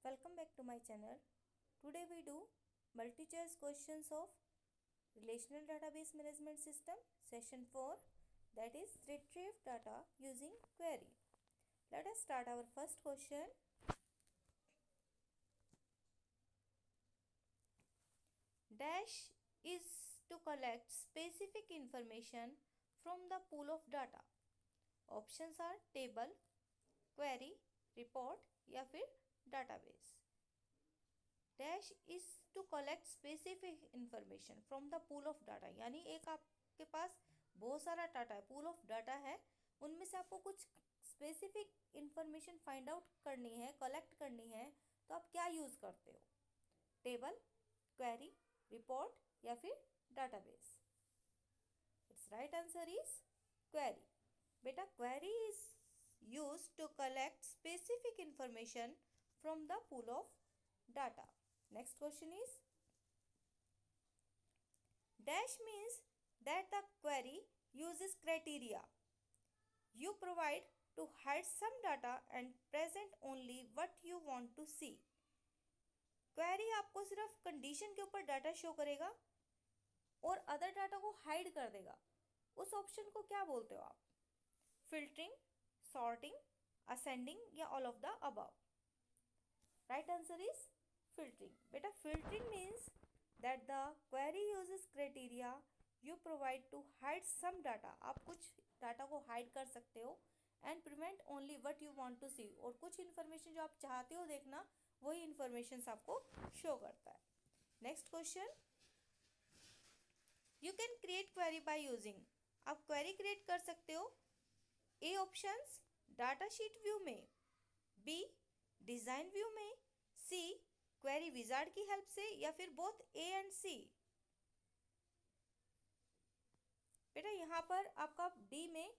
Welcome back to my channel. Today we do multi-choice questions of Relational Database Management System Session 4, that is retrieve data using query. Let us start our first question. Dash is to collect specific information from the pool of data. Options are table, query, report या फिर database. Dash is to collect specific information from the pool of data, यानी एक आपके पास बहुत सारा data है, pool of data है, उनमें से आपको कुछ स्पेसिफिक इंफॉर्मेशन फाइंड आउट करनी है, कलेक्ट करनी है, तो आप क्या यूज़ करते हो? टेबल, क्वेरी, रिपोर्ट या फिर database? It's right answer is query. बेटा query is use to collect specific information from the pool of data. Next question is, dash means that the query uses criteria you provide to hide some data and present only what you want to see. Query आपको सिर्फ condition के ऊपर data show करेगा और other data को hide कर देगा. उस ऑप्शन को क्या बोलते हो आप? फिल्टरिंग, सॉर्टिंग, असेंडिंग या all of the above? Right answer is filtering. Beta filtering means that the query uses criteria you provide to hide some data. आप कुछ डाटा को हाइड कर सकते हो and prevent only what you want to see. और कुछ information जो आप चाहते हो देखना वही इन्फॉर्मेशन आपको शो करता है. Next question, you can create query by using. आप क्वेरी क्रिएट कर सकते हो ए ऑप्शंस डाटा शीट व्यू में, बी डिज़ाइन व्यू में, सी क्वेरी विजार्ड की हेल्प से या फिर बोथ ए एंड सी. बेटा यहाँ पर आपका डी में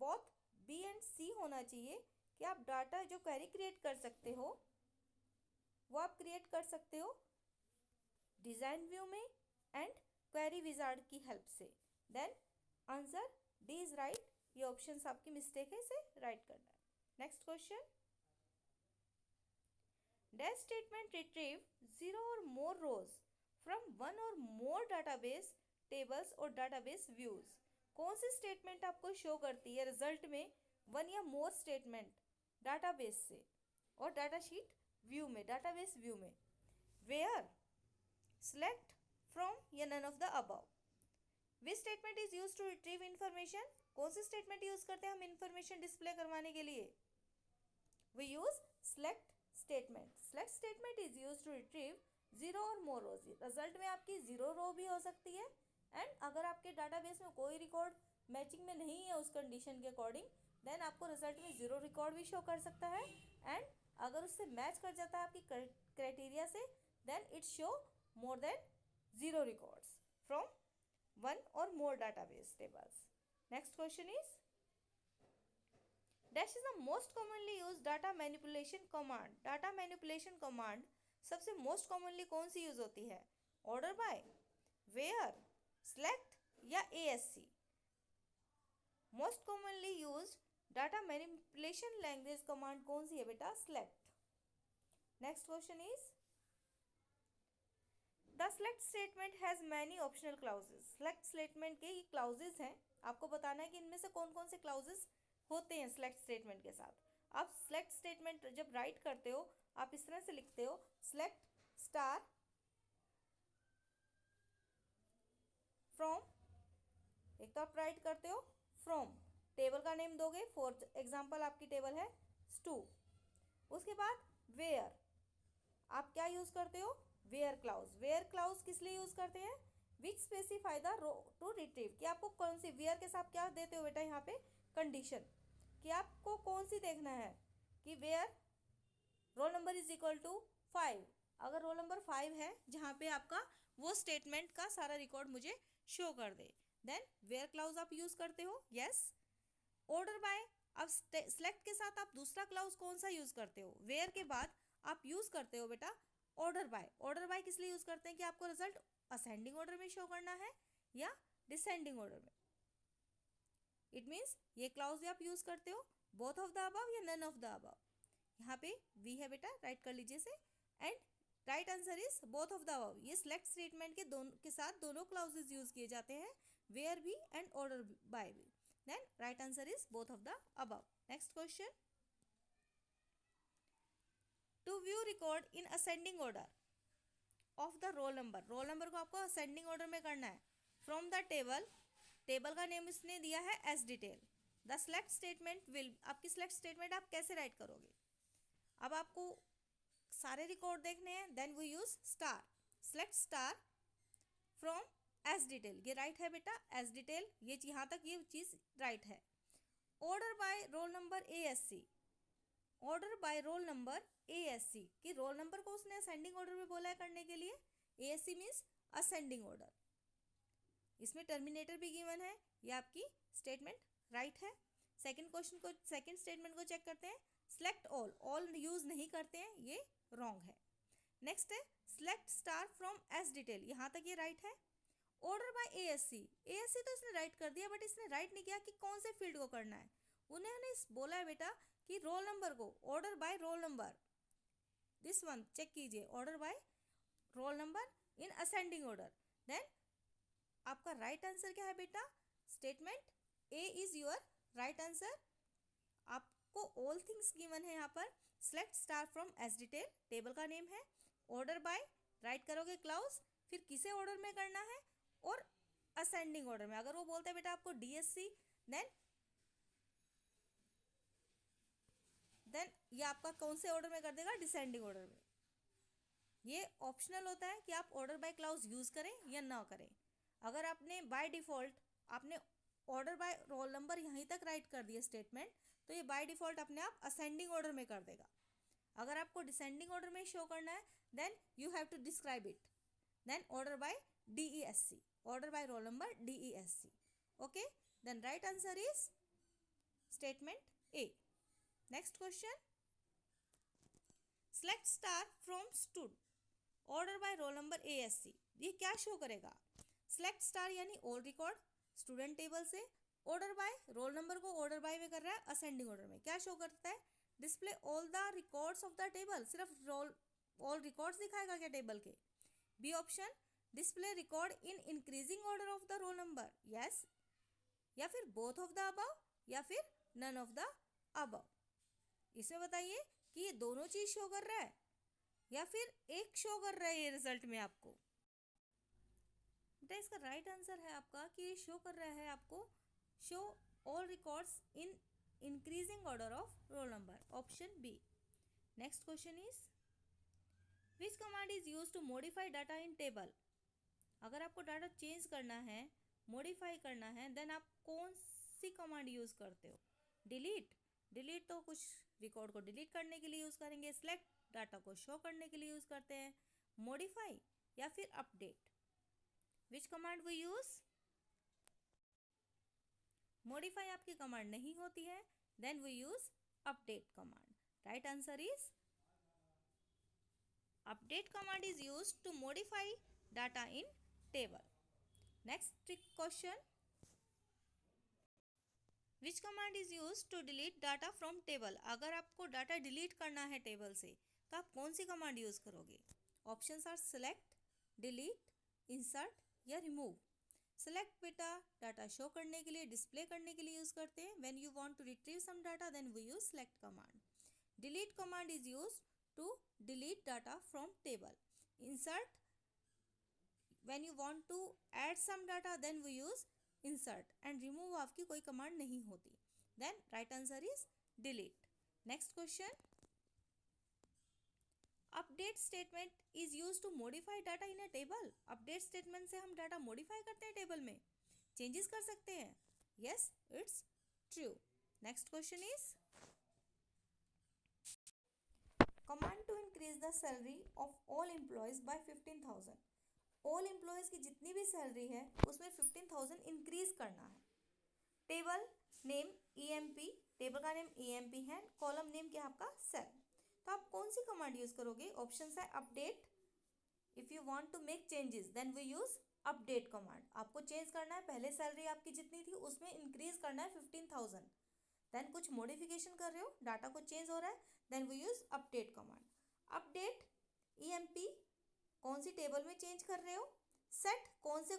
बोथ बी एंड सी होना चाहिए कि आप डाटा जो क्वेरी क्रिएट कर सकते हो वो आप क्रिएट कर सकते हो डिज़ाइन व्यू में एंड क्वेरी विजार्ड की हेल्प से. Then answer D is right. ये ऑप्शन आपकी मिस्टेक है, इसे राइट करना है. Next question, dash statement retrieve 0 or more rows from one or more database tables और database views. कौन सी स्टेटमेंट आपको शो करती है रिजल्ट में वन या मोर स्टेटमेंट डाटाबेस से और डाटा शीट व्यू में, डाटाबेस व्यू में? वेयर, सेलेक्ट, फ्रॉम या none of the above? Which statement is use to retrieve information? कौन सी स्टेटमेंट यूज करते हैं हम इंफॉर्मेशन डिस्प्ले करवाने के लिए? We use select statement. Select statement is use to retrieve 0 और मोर रोज. रिजल्ट में आपकी 0 रो भी हो सकती है एंड अगर आपके डाटाबेस में कोई रिकॉर्ड मैचिंग में नहीं है उस कंडीशन के अकॉर्डिंग, देन आपको रिजल्ट में 0 रिकॉर्ड भी शो कर सकता है एंड अगर उससे मैच कर जाता है आपकी क्राइटेरिया से, then it show more than 0 records from one और more database tables. Next question is, dash is the most commonly use data manipulation command. Data manipulation command सबसे मोस्ट कॉमनली कौन सी यूज होती है? ऑर्डर बाय, वेयर, सेलेक्ट या ASC? Most commonly use data manipulation language command कौन सी है बेटा? Select. Next question is, the select statement has many optional clauses. Select statement के ये क्लाउजेज हैं, आपको बताना है कि इनमें से कौन कौन से क्लाउजेज होते हैं सेलेक्ट स्टेटमेंट के साथ. आप सेलेक्ट स्टेटमेंट जब राइट करते हो आप इस तरह से लिखते हो, सेलेक्ट स्टार फ्रॉम. एक तो आप राइट करते हो फ्रॉम, टेबल का नेम दोगे, फॉर एग्जांपल आपकी टेबल है स्टू. उसके बाद वेयर, आप क्या यूज करते हो? Where clause. वेयर क्लाउज किस लिए यूज करते हैं? Which specify the row to retrieve. कि आपको कौन सी, वेयर के साथ क्या देते हो बेटा यहाँ पे? कंडीशन कि आपको कौन सी देखना है कि where roll number is equal to 5. अगर रोल नंबर 5 है जहाँ पे आपका वो स्टेटमेंट का सारा रिकॉर्ड मुझे शो कर दे, देन वेयर क्लाउज आप यूज करते हो. यस. ऑर्डर बाय, अब सेलेक्ट के साथ आप दूसरा क्लाउज कौन सा यूज करते हो? वेयर के बाद आप यूज करते हो बेटा ऑर्डर बाय. ऑर्डर बाय किस लिए यूज करते हैं? कि आपको रिजल्ट असेंडिंग ऑर्डर में शो करना है या डिसेंडिंग ऑर्डर में. इट मीन्स ये क्लाउज आप यूज करते हो बोथ ऑफ द अबव या नन ऑफ द अबव. यहाँ पे वी है बेटा, राइट कर लीजिए इसे। And right answer is both of the above. ये सिलेक्ट स्टेटमेंट के साथ दोनों क्लाउजेज यूज किए जाते हैं, वेयर भी एंड ऑर्डर बाय भी। Then right answer is both of the above. Next question, to view record in ascending order of the roll number. Roll number को आपको असेंडिंग ऑर्डर में करना है। फ्रॉम द टेबल, टेबल का name इसने दिया है S detail. The select statement will, आपकी सिलेक्ट स्टेटमेंट आप कैसे राइट करोगे? अब आपको सारे रिकॉर्ड देखने हैं, then we use star. Select star from S detail, ये राइट है बेटा, एस डिटेल, ये यहाँ तक ये चीज राइट है। Order by roll number ASC, order by roll number ASC, कि रोल नंबर को उसने असेंडिंग ऑर्डर में बोला है करने के लिए। ASC means ascending order. इसमें टर्मिनेटर भी गिवन है, ये आपकी स्टेटमेंट राइट है। सेकंड क्वेश्चन को, सेकंड स्टेटमेंट को चेक करते हैं। सिलेक्ट ऑल, ऑल यूज नहीं करते हैं, ये रॉन्ग है। नेक्स्ट है select star from S detail, यहाँ तक ये राइट है। ऑर्डर बाय ASC, ASC तो इसने राइट कर दिया, बट इसने राइट नहीं किया कि कौन से फील्ड को करना है। उन्होंने बोला है बेटा कि रोल नंबर को, order by roll number, this one check कीजिए, order by roll number in ascending order. Then आपका राइट आंसर क्या है बेटा? Statement A is your right answer. आपको ऑल थिंग्स गिवन है यहाँ पर। Select star from S detail, table का नेम है। ऑर्डर बाय, राइट करोगे क्लाउज, फिर किसे ऑर्डर में करना है, और असेंडिंग ऑर्डर में। अगर वो बोलते हैं बेटा आपको DSC, देन ये आपका कौन से ऑर्डर में कर देगा? डिसेंडिंग ऑर्डर में। ये ऑप्शनल होता है कि आप ऑर्डर बाय क्लाउज यूज करें या ना करें। अगर आपने बाय डिफॉल्ट आपने ऑर्डर बाय रोल नंबर यहीं तक राइट कर दिया स्टेटमेंट, तो ये बाय डिफॉल्ट अपने आप असेंडिंग ऑर्डर में कर देगा। अगर आपको डिसेंडिंग ऑर्डर में शो करना है, then you have to describe it. Then order by DESC, order by roll number DESC। Okay, then right answer is statement A। Next question, select star from stud, order by roll number ASC, ये क्या show करेगा? Select star यानी all record student table से, order by roll number को order by में कर रहा है असेंडिंग ऑर्डर में। क्या शो करता है? Display all the records of the table, सिर्फ रोल ऑल रिकॉर्ड्स दिखाएगा क्या टेबल के? B option, display record in increasing order of the roll number, yes, या फिर बोथ ऑफ द अबव, या फिर नन ऑफ द अबव। इसमें बताइए कि ये दोनों चीज शो कर रहा है या फिर एक शो कर रहा है ये रिजल्ट में आपको। बेटा इसका राइट आंसर है आपका कि ये शो कर रहा है आपको, show all records in increasing order of roll number, option B। Next question is, which command is use to modify data in table. अगर आपको डाटा चेंज करना है, मॉडिफाई करना है, देन आप कौन सी कमांड यूज करते हो? डिलीट, डिलीट तो कुछ रिकॉर्ड को डिलीट करने के लिए यूज करेंगे। सिलेक्ट, डाटा को शो करने के लिए यूज करते हैं। मॉडिफाई या फिर update, which command we use? Modify आपकी कमांड नहीं होती है, then we use update command. Right answer is update command is use to modify data in table. Next question, which command is use to delete data from table. अगर आपको data delete करना है table से, तो आप कौन सी command use करोगे? Options are select, delete, insert या रिमूव। सिलेक्ट बेटा डाटा शो करने के लिए, डिस्प्ले करने के लिए यूज करते हैं। When you want to retrieve some data, then we use select command. Delete command is use to delete data from table. Insert, when you want to add some data, then we use insert. And remove आपकी कोई command नहीं होती। Then right answer is delete. Next question, update statement is use to modify data in a table. Update statement से हम data modify करते हैं, table में changes कर सकते हैं। Yes, it's true. Next question is, command to increase the salary of all employees by 15,000। All employees की जितनी भी सैलरी है उसमें 15,000 इंक्रीज करना है। टेबल नेम EMP, टेबल का नेम EMP है, कॉलम नेम क्या है आपका? सेल। तो आप कौन सी कमांड यूज करोगे? ऑप्शन है update, if you want to make changes then we use update command. आपको चेंज करना है, पहले सैलरी आपकी जितनी थी उसमें इंक्रीज करना है 15,000। देन कुछ मॉडिफिकेशन कर रहे हो, डाटा को चेंज हो रहा है, then we use update command. Update emp कौन सी टेबल में चेंज कर रहे हो, सेट कौन से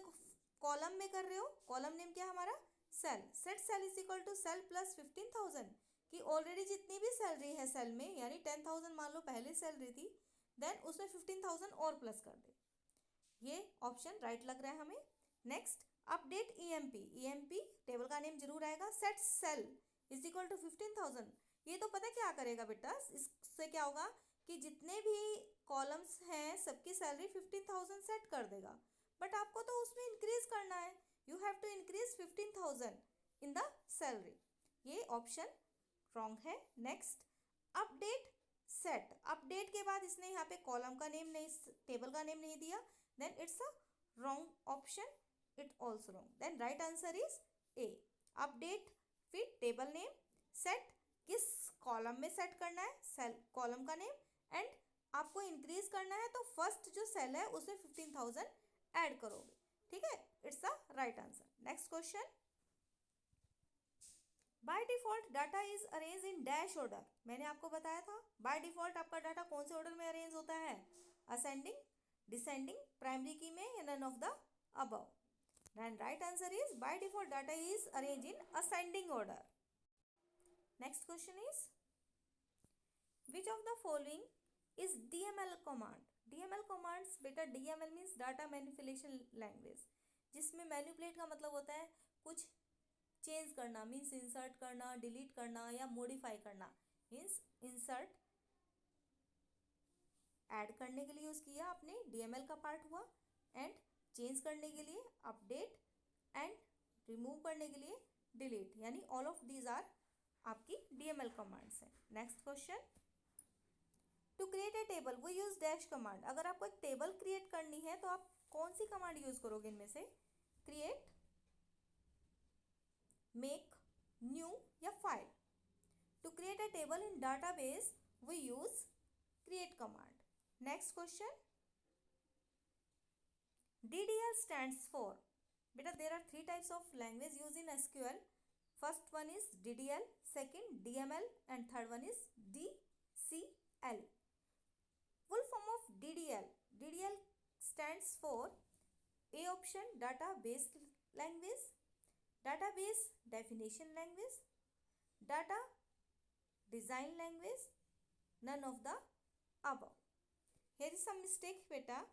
कॉलम में कर रहे हो, कॉलम नेम क्या है हमारा, sal. Set sal is equal to sal plus 15,000 कि ऑलरेडी जितनी भी सैलरी है सेल में, यानी 10,000 मान लो पहले सैलरी थी, देन उसमें 15,000 और प्लस कर दे. ये ऑप्शन राइट लग रहा है हमें. नेक्स्ट अपडेट emp टेबल का नेम जरूर आएगा. Set sal is equal to 15,000, ये तो पता क्या करेगा बेटा, इससे क्या होगा कि जितने भी कॉलम्स हैं सबकी सैलरी 15,000 सेट कर देगा. बट आपको तो उसमें इंक्रीज करना है, you have to increase 15,000 in the salary. ये ऑप्शन रॉन्ग है. नेक्स्ट अपडेट सेट, अपडेट के बाद इसने यहाँ पे कॉलम का नेम नहीं, टेबल का नेम नहीं दिया, then it's a wrong option, it also wrong. Then right answer is A. Update फिर टेबल नेम, सेट किस कॉलम में सेट करना है, सेल कॉलम का नेम, एंड आपको इंक्रीज करना है तो फर्स्ट जो सेल है उसमें 15,000 ऐड करोगे. ठीक है, it's the right answer. Next question. Bye default data is arrange in dash order. मैंने आपको बताया था बाय डिफॉल्ट आपका डाटा कौन से ऑर्डर में अरेंज होता है, असेंडिंग, डिसेंडिंग, प्राइमरी की में, या none of the above. Then right answer is by default data is arrange in ascending order. Next question is which of the following is DML command. DML commands बेटा, DML means data manipulation language, जिसमें manipulate का मतलब होता है कुछ change करना, means insert करना, delete करना या मॉडिफाई करना. मीन्स इंसर्ट ऐड करने के लिए यूज़ किया आपने, DML का पार्ट हुआ, एंड चेंज करने के लिए अपडेट, एंड रिमूव करने के लिए डिलीट, यानी ऑल ऑफ दीज आर आपकी DML कमांड्स हैं. Next question. To create a table we use dash command. अगर आपको एक टेबल क्रिएट करनी है तो आप कौन सी कमांड यूज करोगे इनमें से, क्रिएट, मेक, न्यू या file. To create a table in database we use create command. Next question. DDL stands for, बेटा there are three types of language used in SQL. First one is DDL, second DML, and third one is DCL. Full form of DDL. DDL stands for A option database language, database definition language, data design language, none of the above. Here is some mistake बेटा,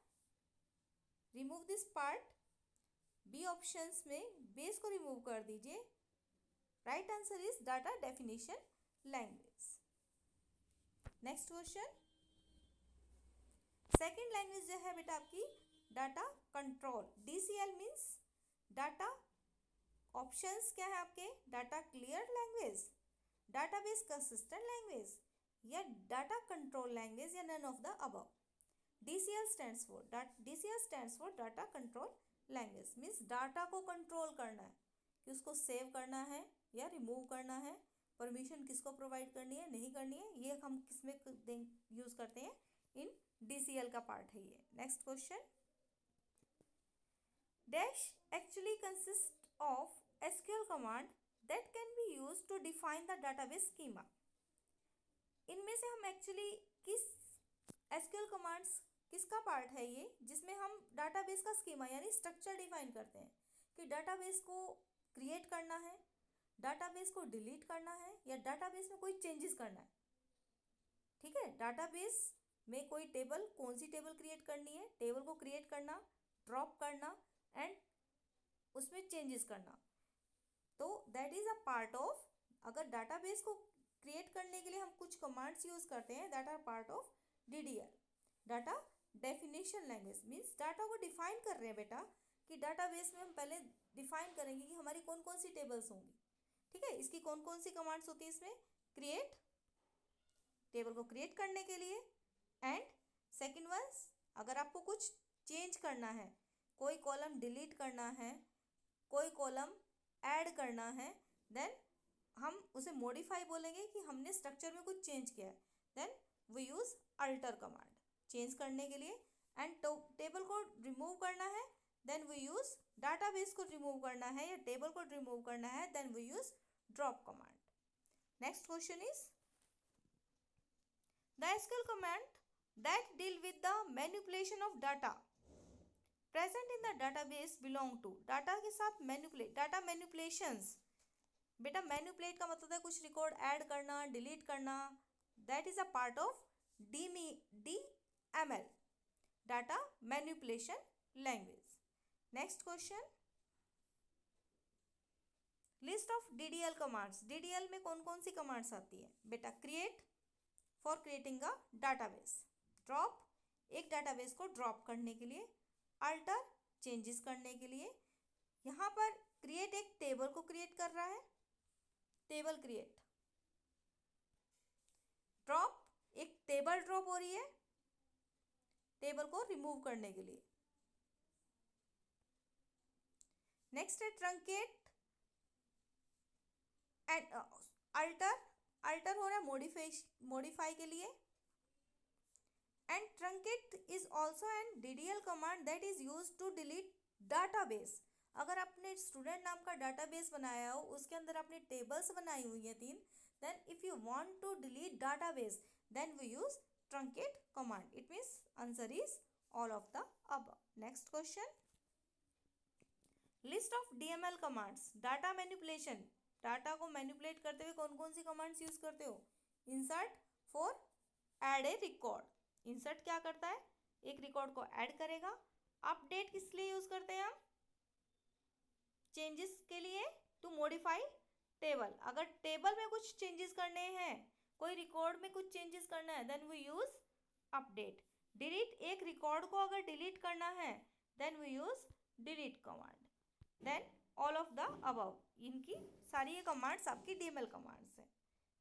remove this part. B options में base को remove कर दीजिए. Right answer is data definition language. Next question. Second language जो है बेटा आपकी data control. DCL means data, options क्या है आपके, data clear language, database consistent language, या डाटा कंट्रोल लैंग्वेज, या none of the above. DCL stands for data control language. Means data को कंट्रोल करना है कि उसको सेव करना है या रिमूव करना है, परमिशन किसको प्रोवाइड करनी है, नहीं करनी है, ये हम किस में यूज करते हैं, इन DCL का पार्ट है ये. Next question. Dash actually consist of SQL command that can be use to define the database schema. इनमें से हम एक्चुअली किस SQL कमांड्स किसका पार्ट है ये, जिसमें हम डाटाबेस का स्कीमा यानी स्ट्रक्चर डिफाइन करते हैं कि डाटाबेस को क्रिएट करना है, डाटाबेस को डिलीट करना है, या डाटाबेस में कोई चेंजेस करना है. ठीक है, डाटाबेस में कोई टेबल, कौन सी टेबल क्रिएट करनी है, टेबल को क्रिएट करना, ड्रॉप करना, एंड उसमें चेंजेस करना. तो that is a part of, अगर डाटाबेस को क्रिएट करने के लिए हम कुछ कमांड्स यूज करते हैं, that are part of DDL, data definition language. Means data को डिफाइन कर रहे हैं बेटा, कि डाटाबेस में हम पहले डिफाइन करेंगे कि हमारी कौन कौन सी टेबल्स होंगी. ठीक है, इसकी कौन कौन सी कमांड्स होती है इसमें, क्रिएट, टेबल को क्रिएट करने के लिए, एंड सेकंड वन अगर आपको कुछ चेंज करना है, कोई कॉलम डिलीट करना है, कोई कॉलम ऐड करना है, देन हम उसे मॉडिफाई बोलेंगे कि हमने स्ट्रक्चर में कुछ चेंज किया है, then we use alter command change करने के लिए. एंड टेबल को रिमूव करना है, देन वी यूज, डाटाबेस को रिमूव करना है या टेबल को रिमूव करना है, then we use drop command. Next question is The SQL command that deal with the manipulation of data present in the database belong to, data के साथ manipulate, data manipulations, बेटा manipulate का मतलब है कुछ रिकॉर्ड ऐड करना, delete करना, that is a part of DML, data manipulation language. Next question, list of DDL commands, DDL में कौन कौन सी कमांड्स आती है बेटा? Create for creating a database, drop एक डाटाबेस को ड्रॉप करने के लिए, अल्टर चेंजेस करने के लिए, यहाँ पर क्रिएट एक टेबल को क्रिएट कर रहा है, टेबल क्रिएट, ड्रॉप एक टेबल ड्रॉप हो रही है, टेबल को रिमूव करने के लिए। नेक्स्ट है ट्रंकेट एंड अल्टर, अल्टर हो रहा है मॉडिफाई के लिए। And truncate is also an DDL command that is use to delete database. अगर आपने स्टूडेंट नाम का डाटाबेस बनाया हो, उसके अंदर आपने टेबल्स बनाई हुई है 3, then if you want to delete database then we use truncate command. It means answer is all of the above. Next question, list of DML commands, data manipulation, data को manipulate करते हुए कौन कौन सी commands use करते हो? Insert for add a record, insert क्या करता है? एक रिकॉर्ड को ऐड करेगा। अपडेट किस लिए यूज करते हैं हम? चेंजेस के लिए, टू मॉडिफाई टेबल, अगर टेबल में कुछ चेंजेस करने हैं, कोई रिकॉर्ड में कुछ चेंजेस करना है, then we use update. Delete एक रिकॉर्ड को अगर डिलीट करना है then we use delete command. Then all of the above, इनकी सारी ये कमांड्स आपकी DML कमांड्स हैं।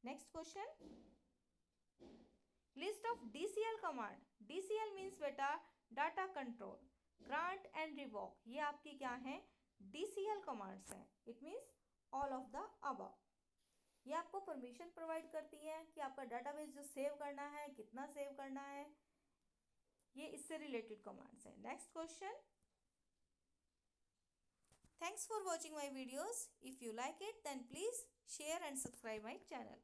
Next question, list of DCL command, DCL means बेटा data control, grant and revoke, ये आपकी क्या है? DCL कमांड्स हैं। It means all of the above. ये आपको परमिशन प्रोवाइड करती है कि आपका डाटाबेस जो सेव करना है, कितना सेव करना है, ये इससे रिलेटेड कमांड्स हैं। Next question, thanks for watching my videos. If you like it then please share and subscribe my channel.